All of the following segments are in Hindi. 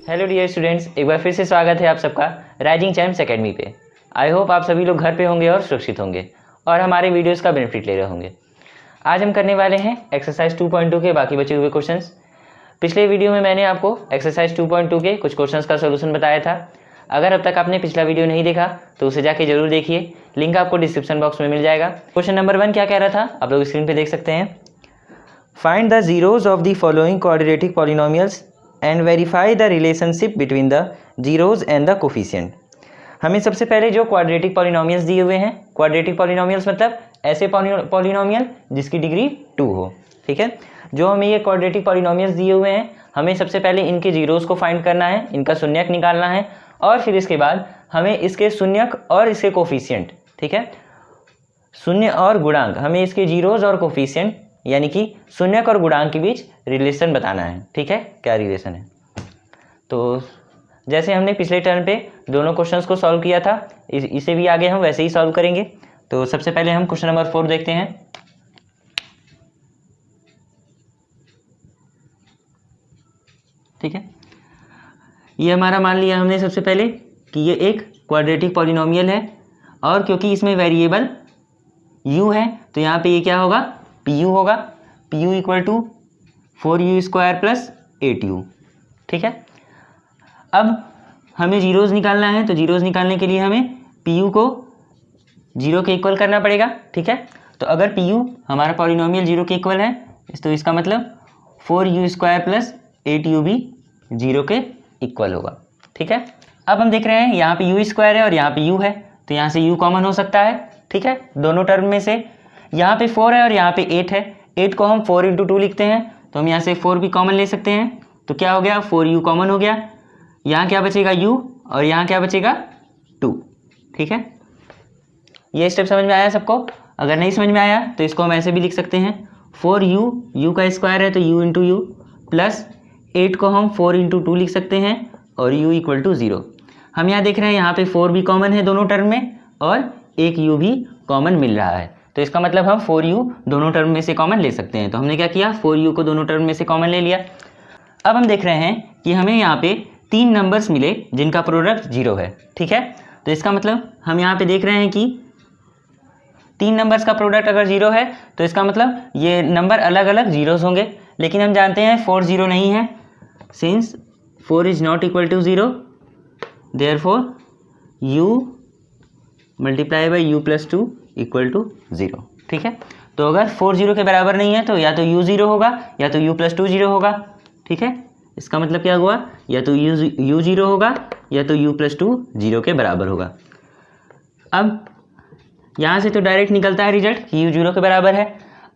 हेलो डियर स्टूडेंट्स, एक बार फिर से स्वागत है आप सबका राइजिंग चैम्प्स एकेडमी पे। आई होप आप सभी लोग घर पे होंगे और सुरक्षित होंगे और हमारे वीडियोस का बेनिफिट ले रहे होंगे। आज हम करने वाले हैं एक्सरसाइज 2.2 के बाकी बचे हुए क्वेश्चंस। पिछले वीडियो में मैंने आपको एक्सरसाइज 2.2 के कुछ क्वेश्चंस का सोल्यूशन बताया था। अगर अब तक आपने पिछला वीडियो नहीं देखा तो उसे जाके जरूर देखिए, लिंक आपको डिस्क्रिप्शन बॉक्स में मिल जाएगा। क्वेश्चन नंबर 1 क्या कह रहा था आप लोग स्क्रीन पे देख सकते हैं। Find the zeros of the following quadratic polynomials and verify the relationship between the zeros and the coefficient. हमें सबसे पहले जो क्वाड्रेटिक पॉलिनोमियल्स दिए हुए हैं, क्वाड्रेटिक पॉलिनोमियल्स मतलब ऐसे पॉलिनोमियल जिसकी डिग्री 2 हो। ठीक है, जो हमें ये क्वाड्रेटिक पॉलिनोमियल्स दिए हुए हैं, हमें सबसे पहले इनके जीरोज को फाइंड करना है, इनका शून्यक निकालना है और फिर इसके बाद हमें इसके शून्यक और इसके कोफिशिएंट, ठीक है, शून्य और गुणांक, हमें इसके जीरोज और कोफिशिएंट यानी कि शून्यक और गुणांक के बीच रिलेशन बताना है। ठीक है, क्या रिलेशन है। तो जैसे हमने पिछले टर्म पे दोनों क्वेश्चंस को सॉल्व किया था, इसे भी आगे हम वैसे ही सॉल्व करेंगे। तो सबसे पहले हम क्वेश्चन नंबर 4 देखते हैं। ठीक है, ये हमारा मान लिया हमने सबसे पहले कि ये एक क्वाड्रेटिक पॉलिनोमियल है और क्योंकि इसमें वेरिएबल u है तो यहाँ पे ये क्या होगा, pu होगा। pu equal to 4u square plus 8u। ठीक है, अब हमें जीरोज निकालना है तो जीरोज निकालने के लिए हमें pu को 0 के इक्वल करना पड़ेगा। ठीक है, तो अगर pu हमारा पॉलिनोमियल 0 के इक्वल है तो इसका मतलब 4u स्क्वायर प्लस 8u भी 0 के इक्वल होगा। ठीक है, अब हम देख रहे हैं यहाँ पे u स्क्वायर है और यहाँ पे u है तो यहाँ से u कॉमन हो सकता है। ठीक है, दोनों टर्म में से यहाँ पे 4 है और यहाँ पे 8 है। 8 को हम 4 × 2 लिखते हैं तो हम यहाँ से 4 भी कॉमन ले सकते हैं। तो क्या हो गया, 4u कॉमन हो गया। यहाँ क्या बचेगा u और यहाँ क्या बचेगा 2। ठीक है, ये स्टेप समझ में आया सबको। अगर नहीं समझ में आया तो इसको हम ऐसे भी लिख सकते हैं, 4u, u का स्क्वायर है तो u × u प्लस 8 को हम 4 × 2 लिख सकते हैं और u इक्वल टू 0। हम यहाँ देख रहे हैं यहाँ पे 4 भी कॉमन है दोनों टर्म में और एक u भी कॉमन मिल रहा है तो इसका मतलब हम 4u दोनों टर्म में से कॉमन ले सकते हैं। तो हमने क्या किया, 4u को दोनों टर्म में से कॉमन ले लिया। अब हम देख रहे हैं कि हमें यहाँ पे 3 नंबर्स मिले जिनका प्रोडक्ट 0 है। ठीक है, तो इसका मतलब हम यहाँ पे देख रहे हैं कि 3 नंबर्स का प्रोडक्ट अगर 0 है तो इसका मतलब ये नंबर अलग अलग जीरोस होंगे। लेकिन हम जानते हैं 4 0 नहीं है, since 4 is not equal to 0, therefore u multiply by u plus 2 equal to 0। ठीक है, तो अगर 4 0 के बराबर नहीं है तो या तो u 0 होगा या तो u प्लस 2 0 होगा। ठीक है, इसका मतलब क्या हुआ, या तो u 0 होगा या तो u प्लस 2 0 के बराबर होगा। अब यहाँ से तो डायरेक्ट निकलता है रिजल्ट कि u 0 के बराबर है।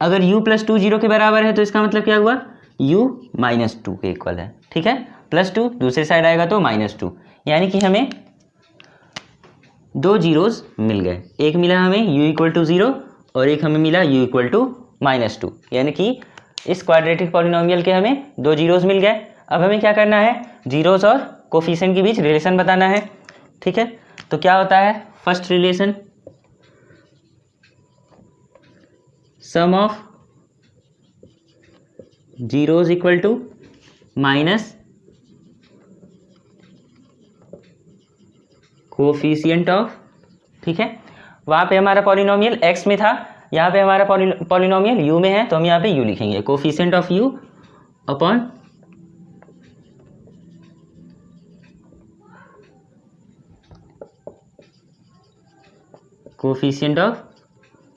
अगर u प्लस 2 0 के बराबर है तो इसका मतलब क्या हुआ, u माइनस 2 के इक्वल है। ठीक है, प्लस 2 दूसरे साइड आएगा तो माइनस 2, यानी कि हमें 2 जीरोज मिल गए। एक मिला हमें u इक्वल टू 0 और एक हमें मिला u इक्वल टू माइनस 2, यानी कि इस क्वाड्रेटिक पॉलिनोमियल के हमें 2 जीरोज मिल गए। अब हमें क्या करना है, जीरोज और कोफिशिएंट के बीच रिलेशन बताना है। ठीक है, तो क्या होता है, first relation sum of zeros equal to minus coefficient of. ठीक है, वहाँ पे हमारा पॉलिनोमियल x में था, यहाँ पे हमारा पॉलिनोमियल u में है तो हम यहाँ पे u लिखेंगे, coefficient of u upon coefficient of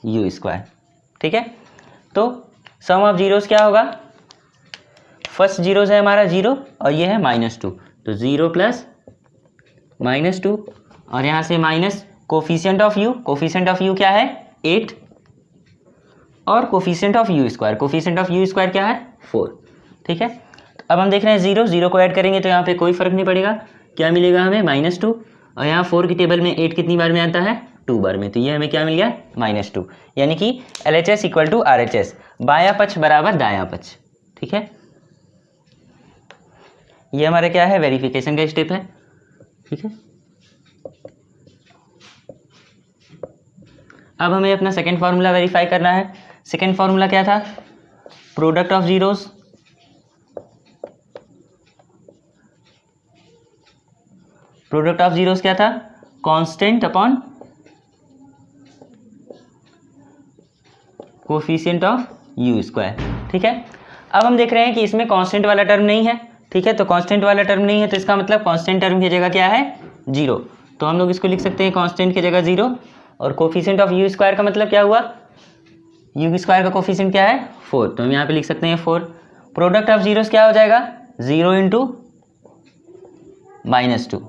u square. ठीक है, तो सम ऑफ जीरोस क्या होगा, फर्स्ट जीरोस है हमारा 0 और ये है -2 तो 0 प्लस -2 और यहाँ से minus coefficient of u। Coefficient of u क्या है 8 और coefficient of u square, coefficient of u square क्या है 4। ठीक है, तो अब हम देख रहे हैं 0 0 को ऐड करेंगे तो यहाँ पे कोई फर्क नहीं पड़ेगा, क्या मिलेगा हमें -2 और यहाँ 4 की टेबल में 8 कितनी बार में आता है 2 बार में, तो ये हमें क्या मिल गया -2, यानी कि LHS इक्वल टू RHS, बायां पक्ष बराबर दायां पक्ष। ठीक है, ये हमारा क्या है, वेरिफिकेशन का स्टेप है। ठीक है, अब हमें अपना सेकेंड फार्मूला वेरीफाई करना है। सेकेंड फार्मूला क्या था, product of zeros product of zeros क्या था, constant upon coefficient of you square. ठीक है, अब हम देख रहे हैं कि इसमें कांस्टेंट वाला टर्म नहीं है। ठीक है, तो कांस्टेंट वाला टर्म नहीं है तो इसका मतलब कांस्टेंट टर्म की जगह क्या है, जीरो। तो हम लोग इसको लिख सकते हैं कांस्टेंट की जगह जीरो। और कोफिशिएंट ऑफ यू स्क्वायर का मतलब क्या हुआ, यू स्क्वायर का कोफिशिएंट क्या है 4, तो हम यहाँ पे लिख सकते हैं 4। प्रोडक्ट ऑफ जीरोस क्या हो जाएगा, 0 इंटू -2।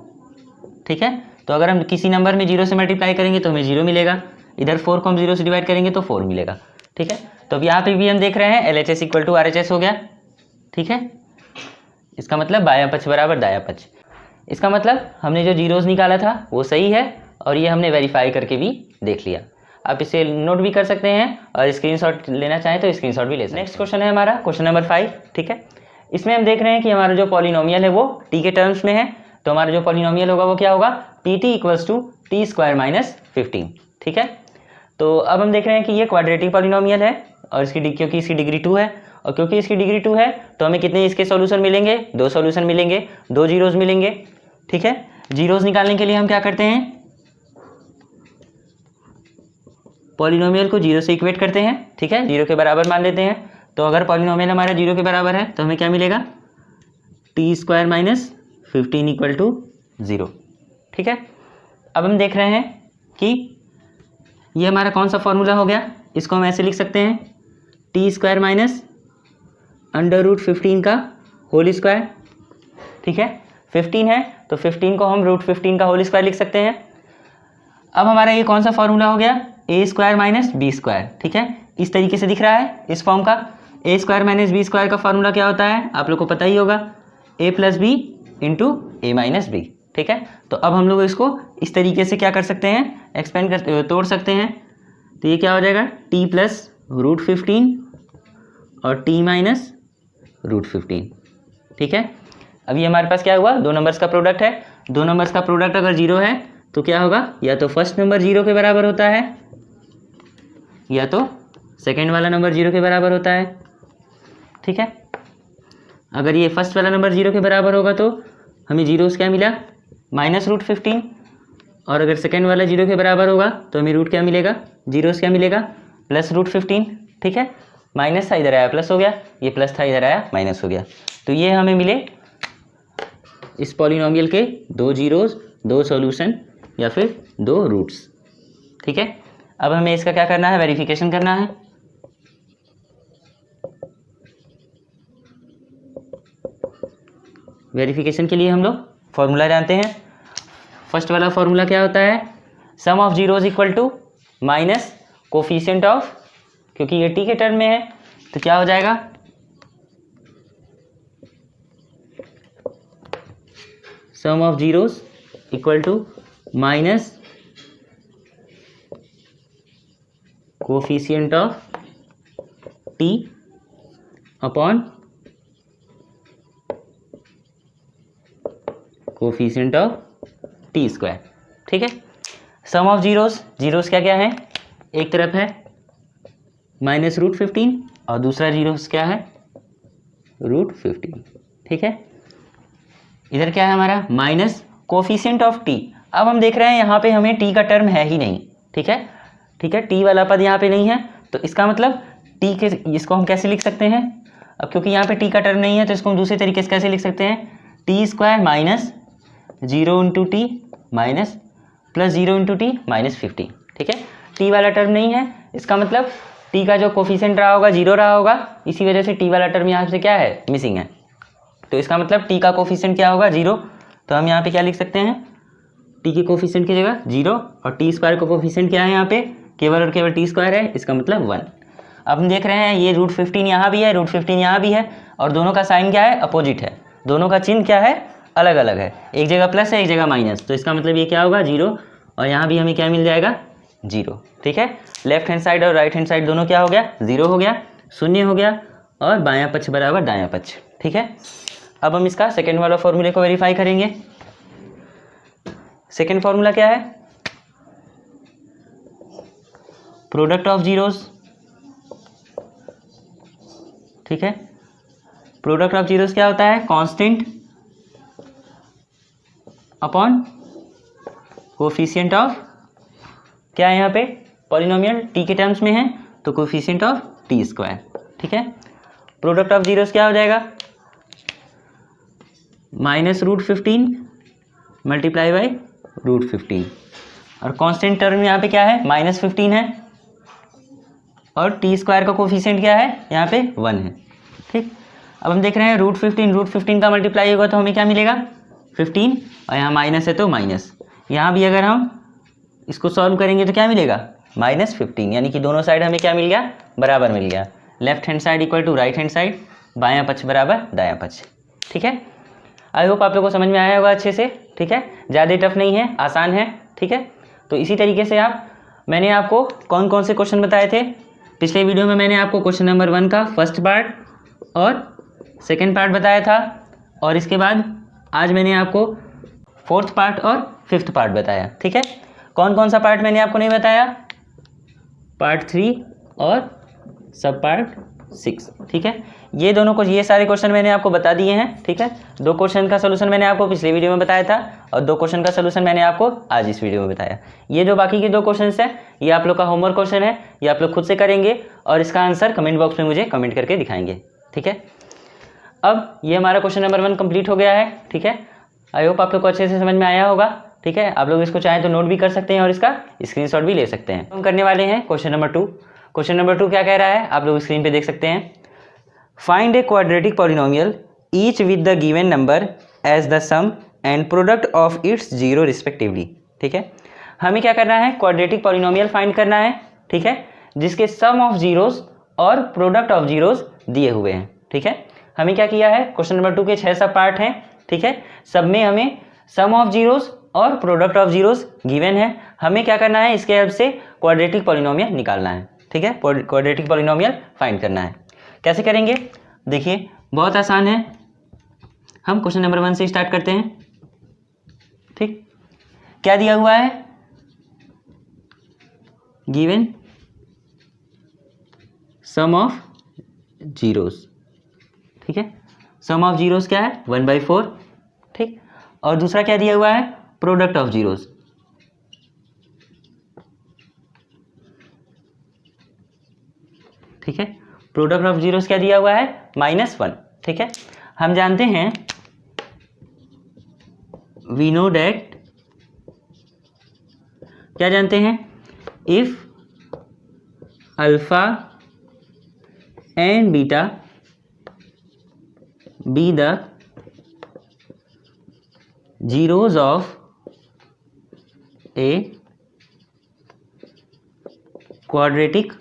ठीक है, तो अगर हम किसी नंबर में 0 से मल्टीप्लाई करेंगे तो हमें 0 मिलेगा, इधर 4 को हम 0 से डिवाइड करेंगे तो 4 मिलेगा। ठीक है, तो अब यहाँ पे भी हम देख रहे हैं LHS इक्वल टू RHS हो गया। ठीक है, इसका मतलब बायां पक्ष बराबर दायां पक्ष। इसका मतलब हमने जो जीरोस निकाला था वो सही है और ये हमने वेरीफाई करके भी देख लिया। आप इसे नोट भी कर सकते हैं और स्क्रीनशॉट लेना चाहें तो स्क्रीनशॉट भी ले सकते हैं। नेक्स्ट क्वेश्चन है हमारा क्वेश्चन नंबर 5। ठीक है, इसमें हम देख रहे हैं कि हमारा जो पॉलिनोमियल है वो टी के टर्म्स में है। तो हमारा जो पॉलिनोमियल होगा वो क्या होगा, PT equals to T square minus 15। ठीक है, तो अब हम देख रहे हैं कि ये क्वाड्रेटिक पॉलिनोमियल है और क्योंकि इसकी डिग्री 2 है और क्योंकि इसकी डिग्री 2 है तो हमें कितने इसके सॉल्यूशन मिलेंगे, 2 सॉल्यूशन मिलेंगे, 2 जीरोस मिलेंगे। ठीक है, जीरोस निकालने के लिए हम क्या करते हैं, पॉलिनोमियल को 0 से इक्वेट करते हैं। ठीक है, 0 के बराबर मान लेते हैं। तो अगर पॉलिनोमियल हमारा 0 के बराबर है तो हमें क्या मिलेगा, T square minus 15 equal to 0। ठीक है, अब हम देख रहे हैं कि ये हमारा कौन सा फॉर्मूला हो गया, इसको हम ऐसे लिख सकते हैं टी स्क्वायर माइनस √15 का होल स्क्वायर। ठीक है, 15 है तो 15 को हम √15 का होल स्क्वायर लिख सकते हैं। अब हमारा ये कौन सा फॉर्मूला हो गया, ए स्क्वायर माइनस बी स्क्वायर। ठीक है, इस तरीके से दिख रहा है इस फॉर्म का। ए स्क्वायर माइनस बी स्क्वायर का फॉर्मूला क्या होता है, आप लोग को पता ही होगा, a plus b into a minus b. ठीक है, तो अब हम लोग इसको इस तरीके से क्या कर सकते हैं, एक्सपेंड कर तोड़ सकते हैं। तो ये क्या हो जाएगा, t प्लस √15 और t माइनस √15। ठीक है, अभी हमारे पास क्या हुआ, 2 नंबर्स का प्रोडक्ट है। 2 नंबर्स का प्रोडक्ट अगर 0 है तो क्या होगा, या तो फर्स्ट नंबर 0 के बराबर होता है या तो सेकेंड वाला नंबर 0 के बराबर होता है। ठीक है, अगर ये फर्स्ट वाला नंबर 0 के बराबर होगा तो हमें जीरोस क्या मिला, -√15, और अगर सेकेंड वाला 0 के बराबर होगा तो हमें रूट क्या मिलेगा, जीरोस क्या मिलेगा, +√15। ठीक है, माइनस था इधर आया प्लस हो गया, ये प्लस था इधर आया माइनस हो गया। तो ये हमें मिले इस पॉलिनोमियल के 2 जीरोस, 2 सॉल्यूशन या फिर 2 रूट्स। ठीक है, अब हमें इसका क्या करना है, वेरिफिकेशन करना है। वेरिफिकेशन के लिए हम लोग फॉर्मूला जानते हैं। फर्स्ट वाला फॉर्मूला क्या होता है, sum of zeros equal to minus coefficient of, क्योंकि ये टी के टर्म में है तो क्या हो जाएगा, sum of zeros equal to minus coefficient of T upon coefficient of T square. ठीक है, सम ऑफ जीरोस, जीरोस क्या क्या है, एक तरफ है -√15 और दूसरा जीरोस क्या है, √15। ठीक है, इधर क्या है हमारा माइनस कोफिशिएंट ऑफ टी। अब हम देख रहे हैं यहाँ पे हमें टी का टर्म है ही नहीं। ठीक है, ठीक है, टी वाला पद यहाँ पे नहीं है तो इसका मतलब टी के, इसको हम कैसे लिख सकते हैं, अब क्योंकि यहाँ पे टी का टर्म नहीं है तो इसको हम दूसरे तरीके से कैसे लिख सकते हैं, T square minus 0 into T minus plus 0 into T -15। ठीक है, टी वाला टर्म नहीं है, इसका मतलब टी का जो कोफिशिएंट रहा होगा 0 रहा होगा, इसी वजह से टी वाला टर्म यहाँ से क्या है, मिसिंग है। तो इसका मतलब टी का कोफिशिएंट क्या होगा, 0। तो हम यहाँ पे क्या लिख सकते हैं, टी के कोफिशिएंट की जगह 0 और टी स्क्वायर का कोफिशिएंट क्या है यहाँ पे, केवल और केवल टी स्क्वायर है, इसका मतलब 1। अब हम देख रहे हैं ये √15 यहाँ भी है, √15 यहाँ भी है और दोनों का साइन क्या है, अपोजिट है, दोनों का चिन्ह क्या है, अलग अलग है, एक जगह प्लस है एक जगह माइनस। तो इसका मतलब ये क्या होगा, 0 और यहाँ भी हमें क्या मिल जाएगा, 0। ठीक है, लेफ्ट हैंड साइड और राइट हैंड साइड दोनों क्या हो गया, 0 हो गया, 0 हो गया और बायां पक्ष बराबर दायां पक्ष। ठीक है, अब हम इसका सेकेंड वाला फॉर्मूले को वेरीफाई करेंगे। सेकेंड फॉर्मूला क्या है, प्रोडक्ट ऑफ जीरोस। ठीक है, प्रोडक्ट ऑफ जीरोस क्या होता है, कांस्टेंट अपॉन कोफिशिएंट ऑफ क्या है यहाँ पे, पॉलिनोमियल टी के टर्म्स में है तो कोफिशिएंट ऑफ टी स्क्वायर, ठीक है। प्रोडक्ट ऑफ जीरोस क्या हो जाएगा, -√15 मल्टीप्लाई बाई √15 और कांस्टेंट टर्म यहाँ पे क्या है, -15 है और टी स्क्वायर का कोफिशिएंट क्या है यहाँ पे 1 है, ठीक। अब हम देख रहे हैं √15 का मल्टीप्लाई होगा तो हमें क्या मिलेगा 15 और यहाँ माइनस है तो माइनस, यहाँ भी अगर हम इसको सॉल्व करेंगे तो क्या मिलेगा -15, यानी कि दोनों साइड हमें क्या मिल गया, बराबर मिल गया। Left hand side equal to right hand side, बायां पक्ष बराबर दायां पक्ष, ठीक है। आई होप आप लोगों को समझ में आया होगा अच्छे से, ठीक है। ज़्यादा टफ नहीं है, आसान है, ठीक है। तो इसी तरीके से मैंने आपको कौन कौन से क्वेश्चन बताए थे पिछले वीडियो में। मैंने आपको क्वेश्चन नंबर 1 का फर्स्ट पार्ट और सेकेंड पार्ट बताया था और इसके बाद आज मैंने आपको फोर्थ पार्ट और फिफ्थ पार्ट बताया, ठीक है। कौन कौन सा पार्ट मैंने आपको नहीं बताया, पार्ट 3 और सब पार्ट 6, ठीक है। ये दोनों को ये सारे क्वेश्चन मैंने आपको बता दिए हैं, ठीक है। 2 क्वेश्चन का सोल्यूशन मैंने आपको पिछले वीडियो में बताया था और 2 क्वेश्चन का सोल्यूशन मैंने आपको आज इस वीडियो में बताया। ये जो बाकी के 2 क्वेश्चन है ये आप लोग का होमवर्क क्वेश्चन है, ये आप लोग खुद से करेंगे और इसका आंसर कमेंट बॉक्स में मुझे कमेंट करके दिखाएंगे, ठीक है। अब ये हमारा क्वेश्चन नंबर 1 कंप्लीट हो गया है, ठीक है। आई होप आप लोग को अच्छे से समझ में आया होगा, ठीक है। आप लोग इसको चाहें तो नोट भी कर सकते हैं और इसका स्क्रीनशॉट भी ले सकते हैं। हम करने वाले हैं क्वेश्चन नंबर 2। क्वेश्चन नंबर 2 क्या कह रहा है आप लोग स्क्रीन पे देख सकते हैं। Find a quadratic polynomial each with the given number as the sum and product of its zero respectively, ठीक है। हमें क्या करना है, क्वाड्रेटिक पॉलिनोमियल फाइंड करना है, ठीक है, जिसके सम ऑफ जीरोस और प्रोडक्ट ऑफ जीरोस दिए हुए हैं, ठीक है। हमें क्या किया है, क्वेश्चन नंबर 2 के 6 सब पार्ट हैं, ठीक है। सब में हमें सम ऑफ जीरोस और प्रोडक्ट ऑफ जीरोस गिवन है। हमें क्या करना है, इसके हेल्प से क्वाड्रेटिक पॉलिनोमियल निकालना है, ठीक है। क्वाड्रेटिक पॉलिनोमियल फाइंड करना है। कैसे करेंगे, देखिए बहुत आसान है। हम क्वेश्चन नंबर 1 से स्टार्ट करते हैं, ठीक। क्या दिया हुआ है, गिवन सम ऑफ जीरोस, ठीक है। सम ऑफ जीरोस क्या है 1/4, ठीक। और दूसरा क्या दिया हुआ है, प्रोडक्ट ऑफ जीरोस, ठीक है। प्रोडक्ट ऑफ जीरोस क्या दिया हुआ है -1, ठीक है। हम जानते हैं वी नो डैट, क्या जानते हैं, if alpha and beta be the zeros of a quadratic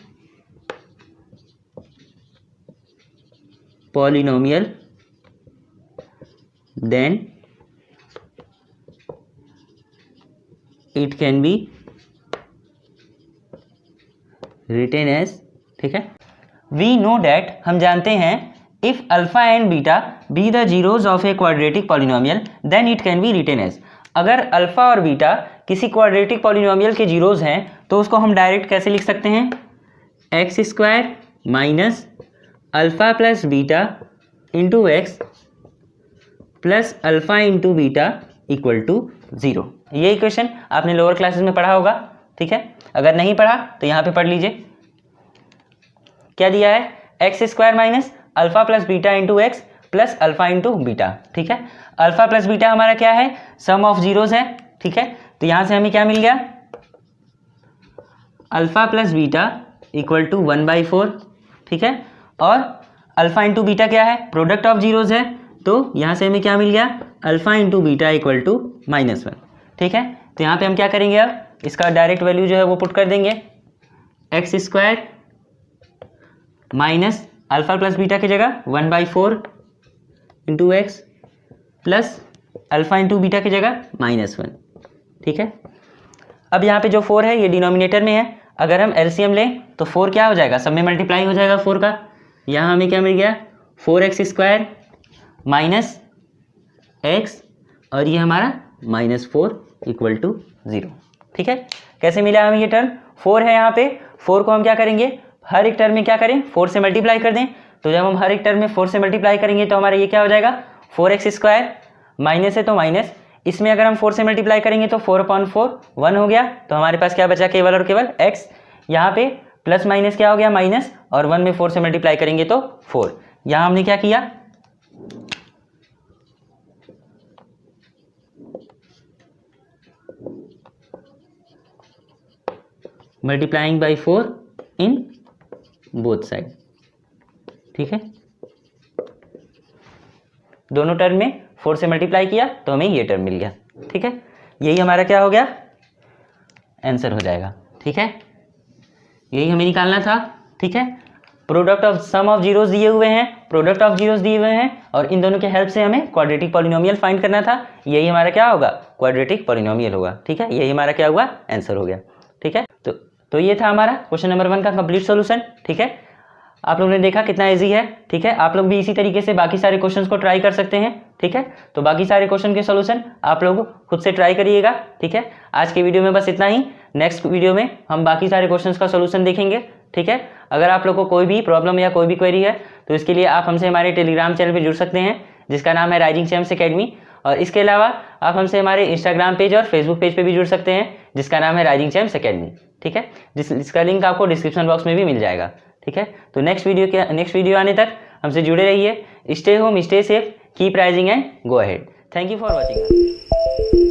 polynomial then it can be written as, ठीक है। we know that, हम जानते हैं, if alpha and beta be the zeros of a quadratic polynomial then it can be written as, अगर अल्फा और बीटा किसी क्वाड्रेटिक पॉलिनोमियल के जीरोज हैं तो उसको हम डायरेक्ट कैसे लिख सकते हैं, x² minus alpha plus beta into x plus alpha into beta equal to 0। ये इक्वेशन आपने लोअर क्लासेस में पढ़ा होगा, ठीक है। अगर नहीं पढ़ा तो यहाँ पे पढ़ लीजिए। क्या दिया है, x² minus alpha plus beta into x plus alpha into beta, ठीक है। अल्फा प्लस बीटा हमारा क्या है, सम ऑफ जीरोस है, ठीक है। तो यहां से हमें क्या मिल गया, alpha plus beta equal to 1/4, ठीक है। और अल्फा इंटू बीटा क्या है, प्रोडक्ट ऑफ जीरोस है, तो यहां से हमें क्या मिल गया, alpha into beta equal to -1, ठीक है। तो यहाँ पे हम क्या करेंगे, अब इसका डायरेक्ट वैल्यू जो है वो पुट कर देंगे, x² minus alpha plus beta की जगह 1/4 into x plus alpha into beta की जगह -1, ठीक है। अब यहाँ पे जो 4 है ये डिनोमिनेटर में है, अगर हम एलसीएम लें तो 4 क्या हो जाएगा, सब में मल्टीप्लाई हो जाएगा 4 का। यहाँ हमें क्या मिल गया, 4x² माइनस एक्स और ये हमारा -4 इक्वल टू 0, ठीक है। कैसे मिला हमें ये टर्म, 4 है यहाँ पे, 4 को हम क्या करेंगे, हर एक टर्म में क्या करें, 4 से मल्टीप्लाई कर दें। तो जब हम हर एक टर्म में 4 से मल्टीप्लाई करेंगे तो हमारा ये क्या हो जाएगा, 4x² माइनस है तो माइनस, इसमें अगर हम 4 से मल्टीप्लाई करेंगे तो 4/4 1 हो गया, तो हमारे पास क्या बचा केवल और केवल x। यहाँ पे प्लस माइनस क्या हो गया माइनस, और 1 में 4 से मल्टीप्लाई करेंगे तो 4। यहाँ हमने क्या किया, multiplying by 4 in both side. ठीक है, दोनों टर्म में 4 से मल्टीप्लाई किया तो हमें ये टर्म मिल गया। ठीक है, यही हमारा क्या हो गया, आंसर हो जाएगा। ठीक है, यही हमें निकालना था। ठीक है, product of sum of zeros दिए हुए हैं, प्रोडक्ट ऑफ जीरोस दिए हुए हैं, और इन दोनों के हेल्प से हमें क्वाड्रेटिक पॉलिनोमियल फाइंड करना था। यही हमारा क्या होगा, क्वाड्रेटिक पॉलिनोमियल होगा। ठीक है, यही हमारा क्या हुआ, आंसर हो गया। ठीक है, तो ये था हमारा क्वेश्चन नंबर 1 का कंप्लीट सॉल्यूशन। ठीक है, आप लोगों ने देखा कितना इजी है। ठीक है, आप लोग भी इसी तरीके से बाकी सारे क्वेश्चंस को ट्राई कर सकते हैं। ठीक है, तो बाकी सारे क्वेश्चन के सॉल्यूशन आप लोग खुद से ट्राई करिएगा। ठीक है, आज के वीडियो में बस इतना ही। नेक्स्ट वीडियो में हम बाकी सारे क्वेश्चंस का सॉल्यूशन देखेंगे। ठीक है, अगर आप लोग को कोई भी प्रॉब्लम या कोई भी क्वेरी है तो इसके लिए आप हमसे हमारे टेलीग्राम चैनल पर जुड़ सकते हैं, जिसका नाम है राइजिंग चैम्प्स एकेडमी। और इसके अलावा आप हमसे हमारे इंस्टाग्राम पेज और फेसबुक पेज पे भी जुड़ सकते हैं, जिसका नाम है राइजिंग चैम्प्स एकेडमी। ठीक है, जिसका लिंक आपको डिस्क्रिप्शन बॉक्स में भी मिल जाएगा। ठीक है, तो नेक्स्ट वीडियो आने तक हमसे जुड़े रहिए। Stay home, stay safe, keep rising and go ahead. Thank you for watching.